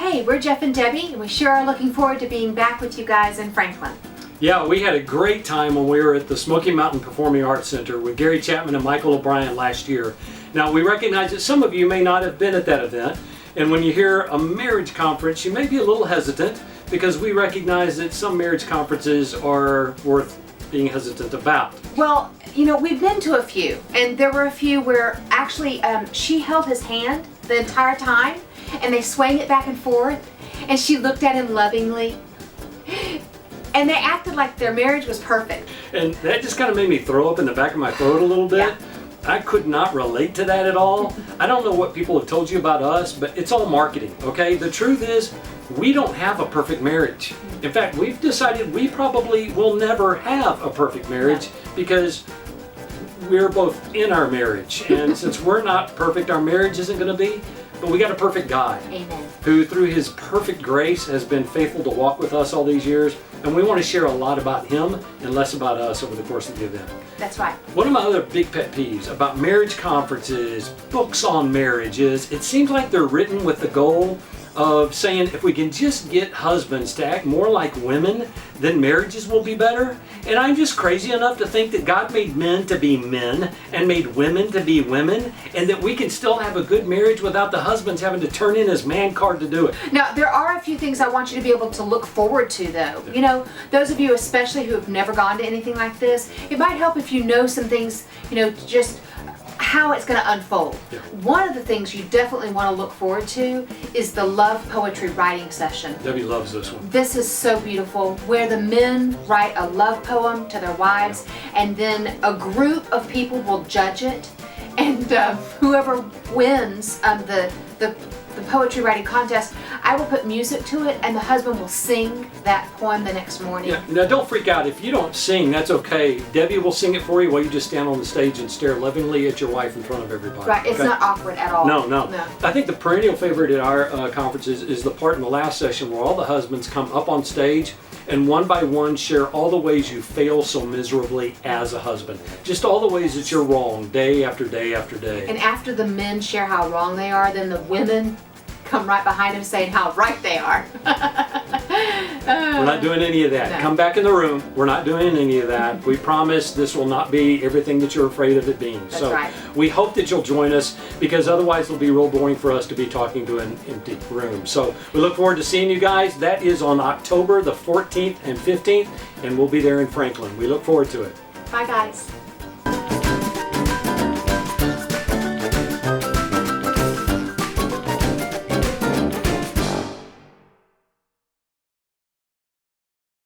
Hey, we're Jeff and Debbie, and we sure are looking forward to being back with you guys in Franklin. Yeah, we had a great time when we were at the Smoky Mountain Performing Arts Center with Gary Chapman and Michael O'Brien last year. Now, we recognize that some of you may not have been at that event, and when you hear a marriage conference, you may be a little hesitant because we recognize that some marriage conferences are worth being hesitant about. Well, you know, we've been to a few, and there were a few where actually she held his hand the entire time, and they swayed it back and forth, and she looked at him lovingly, and they acted like their marriage was perfect. And that just kind of made me throw up in the back of my throat a little bit. Yeah. I could not relate to that at all. I don't know what people have told you about us, but it's all marketing, okay? The truth is, we don't have a perfect marriage. In fact, we've decided we probably will never have a perfect marriage because we're both in our marriage. And since we're not perfect, our marriage isn't going to be, but we got a perfect God. Amen. Who through his perfect grace has been faithful to walk with us all these years. And we want to share a lot about him and less about us over the course of the event. That's right. One of my other big pet peeves about marriage conferences, books on marriage, is it seems like they're written with the goal of saying if we can just get husbands to act more like women, then marriages will be better. And I'm just crazy enough to think that God made men to be men and made women to be women, and that we can still have a good marriage without the husbands having to turn in his man card to do it. Now, there are a few things I want you to be able to look forward to, though. You know, those of you especially who have never gone to anything like this, it might help if you know some things, you know, just how it's going to unfold. Yeah. One of the things you definitely want to look forward to is the love poetry writing session. Debbie loves this one. This is so beautiful, where the men write a love poem to their wives, and then a group of people will judge it, and whoever wins the poetry writing contest, I will put music to it, and the husband will sing that poem the next morning. Yeah. Now don't freak out. If you don't sing, that's okay. Debbie will sing it for you while you just stand on the stage and stare lovingly at your wife in front of everybody. Right, it's okay? not awkward at all. No. I think the perennial favorite at our conferences is the part in the last session where all the husbands come up on stage and one by one share all the ways you fail so miserably as a husband. Just all the ways that you're wrong day after day after day. And after the men share how wrong they are, then the women come right behind them saying how right they are. We're not doing any of that. No. Come back in the room. We're not doing any of that. We promise this will not be everything that you're afraid of it being. That's so right. We hope that you'll join us, because otherwise it'll be real boring for us to be talking to an empty room. So we look forward to seeing you guys. That is on October the 14th and 15th, and we'll be there in Franklin. We look forward to it. Bye, guys.